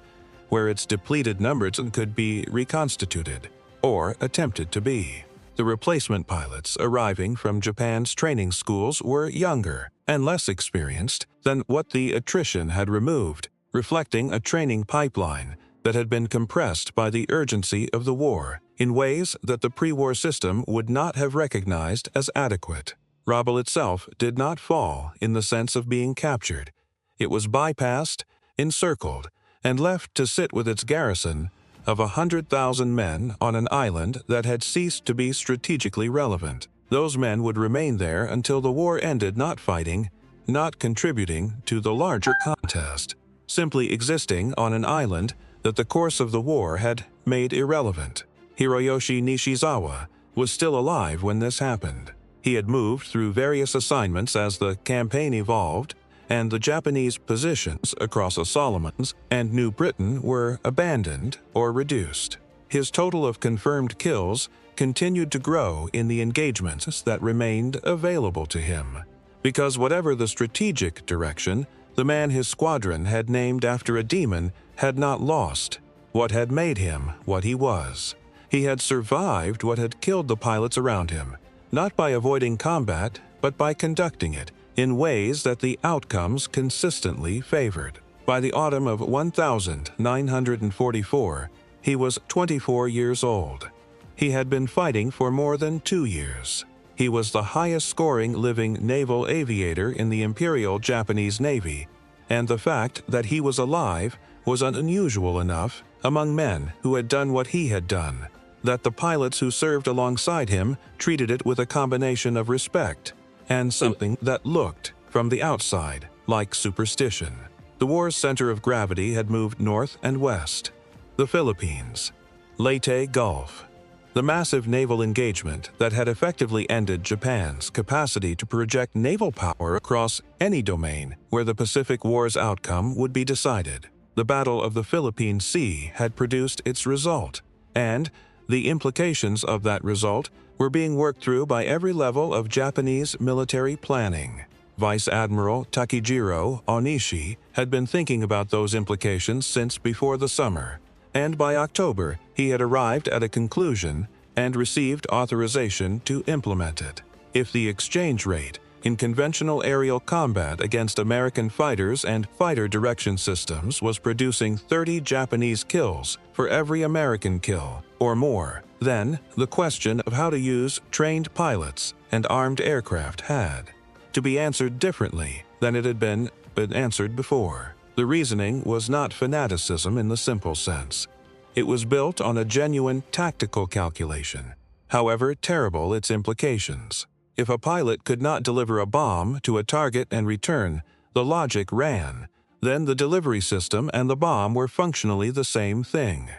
where its depleted numbers could be reconstituted, or attempted to be. The replacement pilots arriving from Japan's training schools were younger and less experienced than what the attrition had removed, reflecting a training pipeline that had been compressed by the urgency of the war in ways that the pre-war system would not have recognized as adequate. Rabaul itself did not fall in the sense of being captured. It was bypassed, encircled, and left to sit with its garrison of 100,000 men on an island that had ceased to be strategically relevant. Those men would remain there until the war ended, not fighting, not contributing to the larger contest, simply existing on an island that the course of the war had made irrelevant. Hiroyoshi Nishizawa was still alive when this happened. He had moved through various assignments as the campaign evolved, and the Japanese positions across the Solomons and New Britain were abandoned or reduced. His total of confirmed kills continued to grow in the engagements that remained available to him, because whatever the strategic direction, the man his squadron had named after a demon had not lost what had made him what he was. He had survived what had killed the pilots around him, not by avoiding combat, but by conducting it in ways that the outcomes consistently favored. By the autumn of 1944, he was 24 years old. He had been fighting for more than 2 years. He was the highest-scoring living naval aviator in the Imperial Japanese Navy, and the fact that he was alive was unusual enough among men who had done what he had done, that the pilots who served alongside him treated it with a combination of respect and something that looked, from the outside, like superstition. The war's center of gravity had moved north and west. The Philippines, Leyte Gulf. The massive naval engagement that had effectively ended Japan's capacity to project naval power across any domain where the Pacific War's outcome would be decided. The Battle of the Philippine Sea had produced its result, and the implications of that result were being worked through by every level of Japanese military planning. Vice Admiral Takejiro Onishi had been thinking about those implications since before the summer, and by October he had arrived at a conclusion and received authorization to implement it. If the exchange rate in conventional aerial combat against American fighters and fighter direction systems was producing 30 Japanese kills for every American kill, or more, Then, the question of how to use trained pilots and armed aircraft had to be answered differently than it had been answered before. The reasoning was not fanaticism in the simple sense. It was built on a genuine tactical calculation, however terrible its implications. If a pilot could not deliver a bomb to a target and return, the logic ran. Then the delivery system and the bomb were functionally the same thing.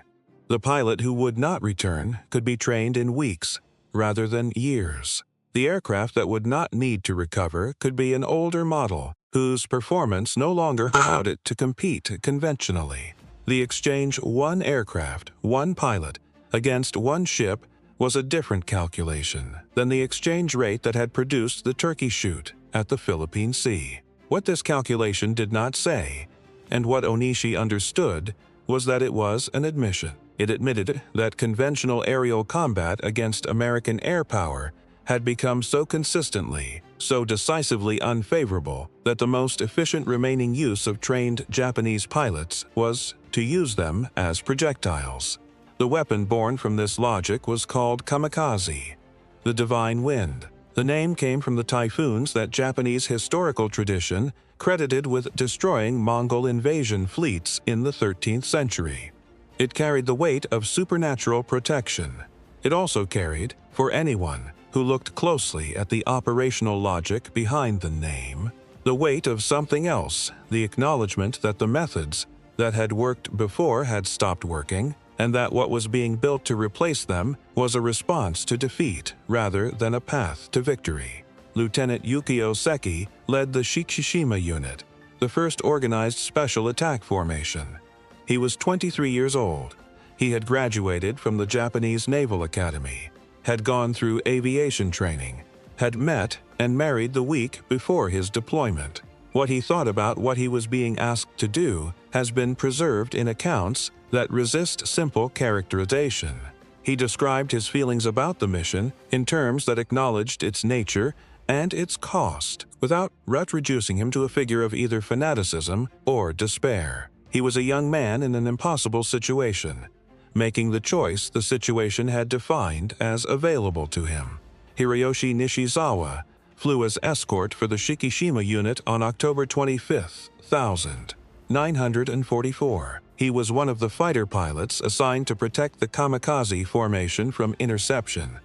The pilot who would not return could be trained in weeks rather than years. The aircraft that would not need to recover could be an older model whose performance no longer allowed it to compete conventionally. The exchange one aircraft, one pilot, against one ship was a different calculation than the exchange rate that had produced the turkey shoot at the Philippine Sea. What this calculation did not say, and what Onishi understood, was that it was an admission. It admitted that conventional aerial combat against American air power had become so consistently, so decisively unfavorable that the most efficient remaining use of trained Japanese pilots was to use them as projectiles. The weapon born from this logic was called kamikaze, the divine wind. The name came from the typhoons that Japanese historical tradition credited with destroying Mongol invasion fleets in the 13th century. It carried the weight of supernatural protection. It also carried, for anyone who looked closely at the operational logic behind the name, the weight of something else, the acknowledgement that the methods that had worked before had stopped working, and that what was being built to replace them was a response to defeat rather than a path to victory. Lieutenant Yukio Seki led the Shikishima Unit, the first organized special attack formation. He was 23 years old. He had graduated from the Japanese Naval Academy, had gone through aviation training, had met and married the week before his deployment. What he thought about what he was being asked to do has been preserved in accounts that resist simple characterization. He described his feelings about the mission in terms that acknowledged its nature and its cost, without reducing him to a figure of either fanaticism or despair. He was a young man in an impossible situation, making the choice the situation had defined as available to him. Hiroyoshi Nishizawa flew as escort for the Shikishima Unit on October 25, 1944. He was one of the fighter pilots assigned to protect the kamikaze formation from interception,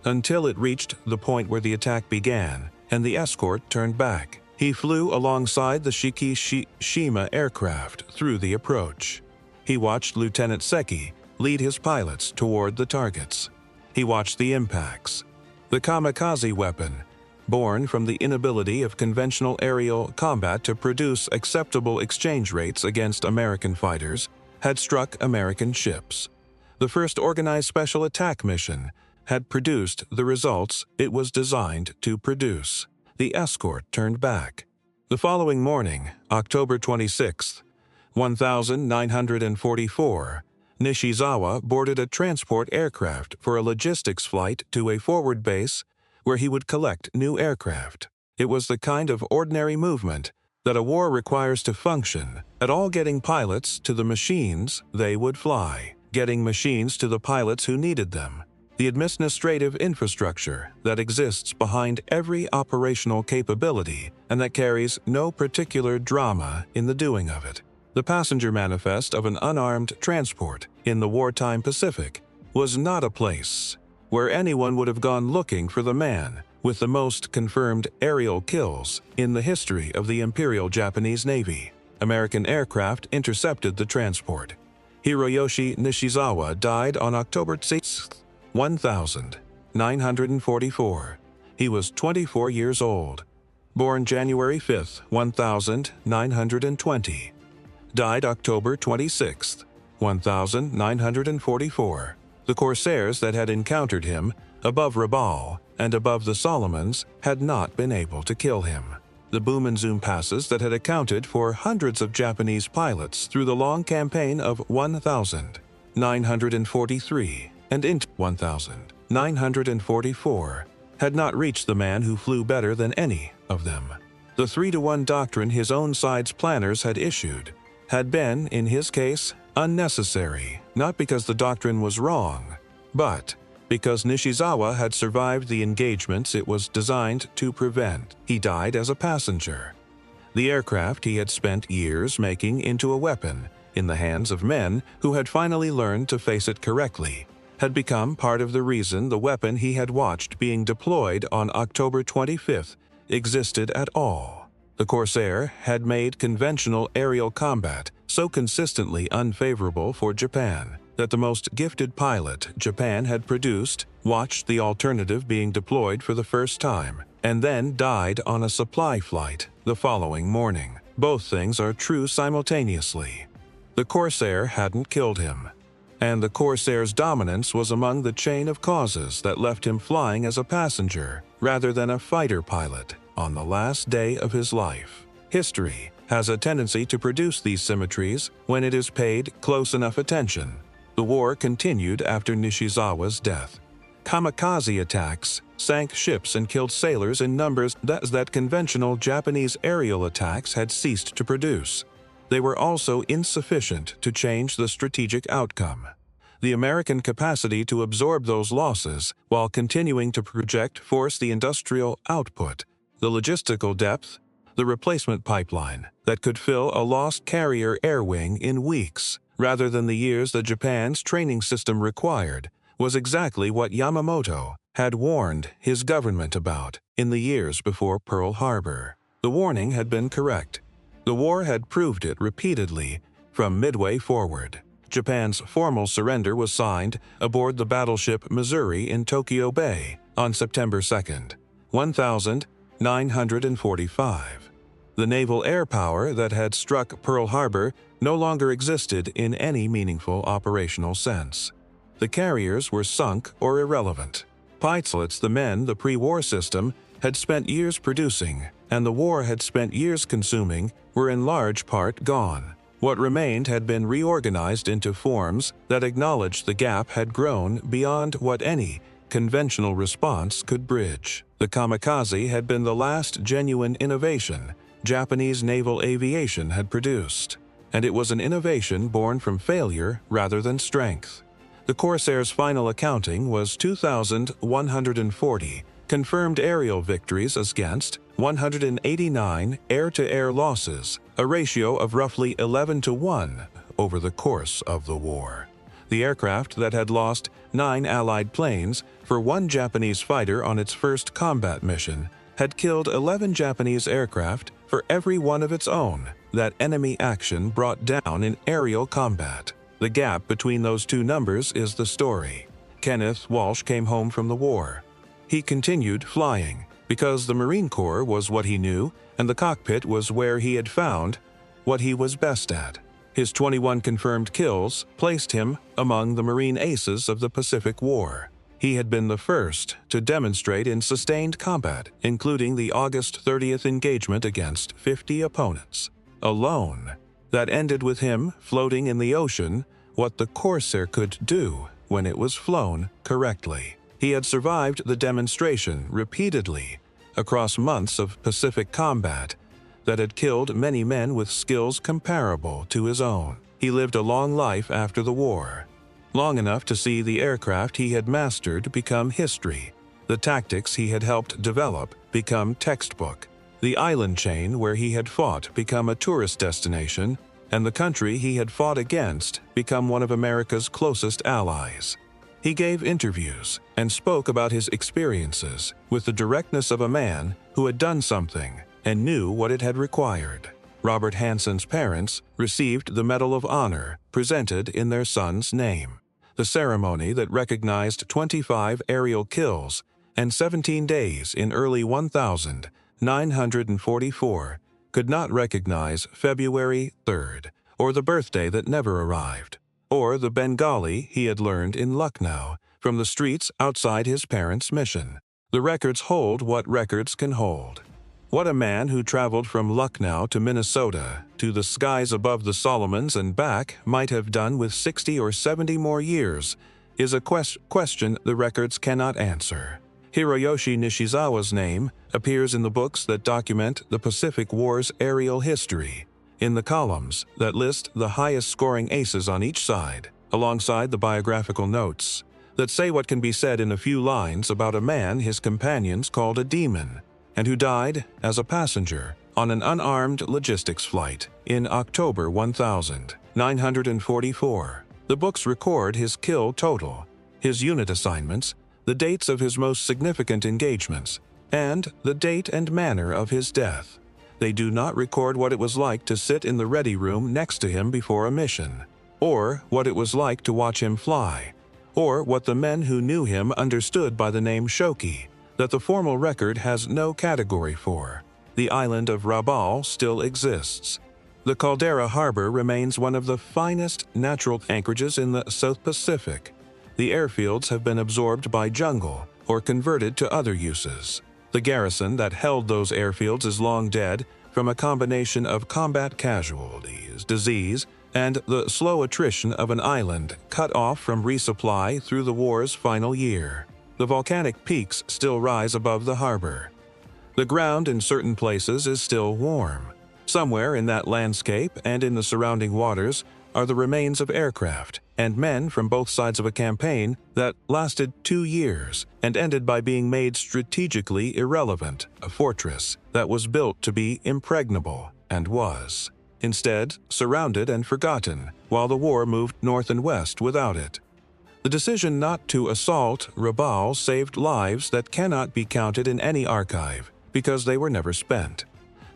until it reached the point where the attack began and the escort turned back. He flew alongside the Shikishima aircraft through the approach. He watched Lieutenant Seki lead his pilots toward the targets. He watched the impacts. The kamikaze weapon, born from the inability of conventional aerial combat to produce acceptable exchange rates against American fighters, had struck American ships. The first organized special attack mission had produced the results it was designed to produce. The escort turned back. The following morning, October 26, 1944, Nishizawa boarded a transport aircraft for a logistics flight to a forward base where he would collect new aircraft. It was the kind of ordinary movement that a war requires to function at all, getting pilots to the machines they would fly, getting machines to the pilots who needed them, the administrative infrastructure that exists behind every operational capability and that carries no particular drama in the doing of it. The passenger manifest of an unarmed transport in the wartime Pacific was not a place where anyone would have gone looking for the man with the most confirmed aerial kills in the history of the Imperial Japanese Navy. American aircraft intercepted the transport. Hiroyoshi Nishizawa died on October 6, 1944. He was 24 years old. Born January 5, 1920. Died October 26, 1944. The Corsairs that had encountered him above Rabaul and above the Solomons had not been able to kill him. The Bougainville passes that had accounted for hundreds of Japanese pilots through the long campaign of 1943 and into 1944 had not reached the man who flew better than any of them. The 3-to-1 doctrine his own side's planners had issued had been, in his case, unnecessary, not because the doctrine was wrong, but because Nishizawa had survived the engagements it was designed to prevent. He died as a passenger. The aircraft he had spent years making into a weapon in the hands of men who had finally learned to face it correctly had become part of the reason the weapon he had watched being deployed on October 25th existed at all. The Corsair had made conventional aerial combat so consistently unfavorable for Japan that the most gifted pilot Japan had produced watched the alternative being deployed for the first time and then died on a supply flight the following morning. Both things are true simultaneously. The Corsair hadn't killed him, and the Corsair's dominance was among the chain of causes that left him flying as a passenger rather than a fighter pilot on the last day of his life. History has a tendency to produce these symmetries when it is paid close enough attention. The war continued after Nishizawa's death. Kamikaze attacks sank ships and killed sailors in numbers that conventional Japanese aerial attacks had ceased to produce. They were also insufficient to change the strategic outcome. The American capacity to absorb those losses while continuing to project force the industrial output, the logistical depth, the replacement pipeline that could fill a lost carrier air wing in weeks, rather than the years that Japan's training system required, was exactly what Yamamoto had warned his government about in the years before Pearl Harbor. The warning had been correct. The war had proved it repeatedly from Midway forward. Japan's formal surrender was signed aboard the battleship Missouri in Tokyo Bay on September 2nd, 1945. The naval air power that had struck Pearl Harbor no longer existed in any meaningful operational sense. The carriers were sunk or irrelevant. Pilots, the men the pre-war system had spent years producing and the war had spent years consuming, were in large part gone. What remained had been reorganized into forms that acknowledged the gap had grown beyond what any conventional response could bridge. The kamikaze had been the last genuine innovation Japanese naval aviation had produced, and it was an innovation born from failure rather than strength. The Corsair's final accounting was 2,140 confirmed aerial victories against 189 air-to-air losses, a ratio of roughly 11-to-1 over the course of the war. The aircraft that had lost 9 Allied planes for 1 Japanese fighter on its first combat mission had killed 11 Japanese aircraft for every one of its own that enemy action brought down in aerial combat. The gap between those two numbers is the story. Kenneth Walsh came home from the war. He continued flying because the Marine Corps was what he knew and the cockpit was where he had found what he was best at. His 21 confirmed kills placed him among the Marine aces of the Pacific War. He had been the first to demonstrate in sustained combat, including the August 30th engagement against 50 opponents, alone, that ended with him floating in the ocean what the Corsair could do when it was flown correctly. He had survived the demonstration repeatedly across months of Pacific combat that had killed many men with skills comparable to his own. He lived a long life after the war, long enough to see the aircraft he had mastered become history, the tactics he had helped develop become textbook, the island chain where he had fought become a tourist destination, and the country he had fought against become one of America's closest allies. He gave interviews and spoke about his experiences with the directness of a man who had done something and knew what it had required. Robert Hanson's parents received the Medal of Honor presented in their son's name. The ceremony that recognized 25 aerial kills and 17 days in early 1944 could not recognize February 3rd, or the birthday that never arrived, or the Bengali he had learned in Lucknow from the streets outside his parents' mission. The records hold what records can hold. What a man who traveled from Lucknow to Minnesota to the skies above the Solomons and back might have done with 60 or 70 more years is a question the records cannot answer. Hiroyoshi Nishizawa's name appears in the books that document the Pacific War's aerial history, in the columns that list the highest-scoring aces on each side, alongside the biographical notes. that say what can be said in a few lines about a man his companions called a demon, and who died as a passenger on an unarmed logistics flight in October 1944. The books record his kill total, his unit assignments, the dates of his most significant engagements, and the date and manner of his death. They do not record what it was like to sit in the ready room next to him before a mission, or what it was like to watch him fly, or what the men who knew him understood by the name Shoki, that the formal record has no category for. The island of Rabaul still exists. The Caldera Harbor remains one of the finest natural anchorages in the South Pacific. The airfields have been absorbed by jungle or converted to other uses. The garrison that held those airfields is long dead from a combination of combat casualties, disease, and the slow attrition of an island cut off from resupply through the war's final year. The volcanic peaks still rise above the harbor. The ground in certain places is still warm. Somewhere in that landscape and in the surrounding waters are the remains of aircraft and men from both sides of a campaign that lasted 2 years and ended by being made strategically irrelevant, a fortress that was built to be impregnable and was, instead, surrounded and forgotten while the war moved north and west without it. The decision not to assault Rabaul saved lives that cannot be counted in any archive because they were never spent.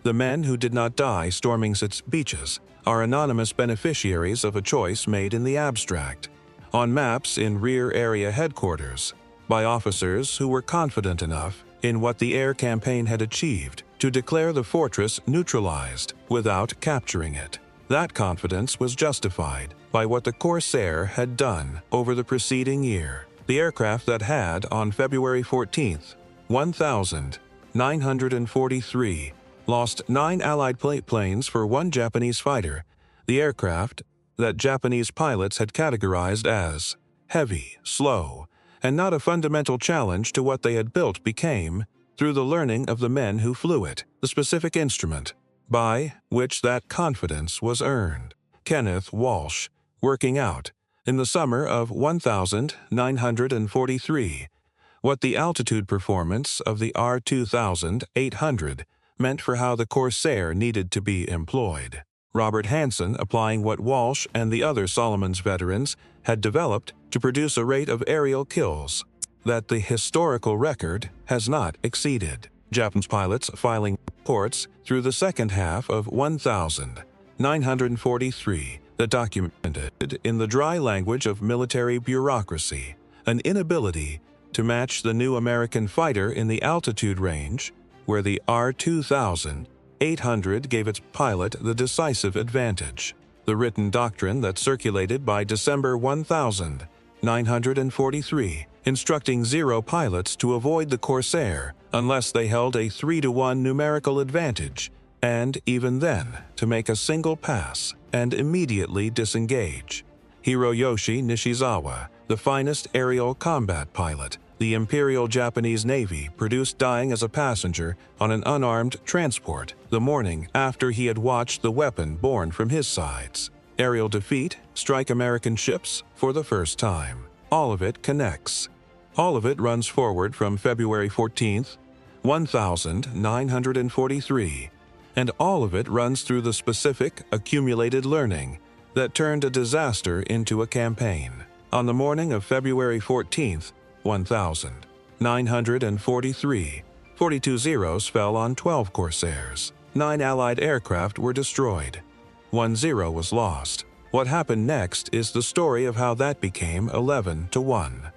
The men who did not die storming its beaches are anonymous beneficiaries of a choice made in the abstract, on maps in rear area headquarters, by officers who were confident enough in what the air campaign had achieved to declare the fortress neutralized without capturing it. That confidence was justified by what the Corsair had done over the preceding year. The aircraft that had, on February 14th, 1943, lost 9 Allied planes for 1 Japanese fighter. The aircraft that Japanese pilots had categorized as heavy, slow, and not a fundamental challenge to what they had built became, through the learning of the men who flew it, the specific instrument by which that confidence was earned. Kenneth Walsh, working out, in the summer of 1943, what the altitude performance of the R-2800 meant for how the Corsair needed to be employed. Robert Hansen applying what Walsh and the other Solomons veterans had developed to produce a rate of aerial kills that the historical record has not exceeded. Japanese pilots filing reports through the second half of 1943 that documented in the dry language of military bureaucracy an inability to match the new American fighter in the altitude range where the R-2800 gave its pilot the decisive advantage. The written doctrine that circulated by December 1943, instructing 0 pilots to avoid the Corsair unless they held a 3-to-1 numerical advantage, and even then to make a single pass and immediately disengage. Hiroyoshi Nishizawa, the finest aerial combat pilot the Imperial Japanese Navy produced dying as a passenger on an unarmed transport the morning after he had watched the weapon borne from his sides. Aerial defeat strike American ships for the first time. All of it connects. All of it runs forward from February 14th, 1943, and all of it runs through the specific, accumulated learning that turned a disaster into a campaign. On the morning of February 14th, 1943, 42 Zeros fell on 12 Corsairs. 9 Allied aircraft were destroyed. 1 Zero was lost. What happened next is the story of how that became 11-1.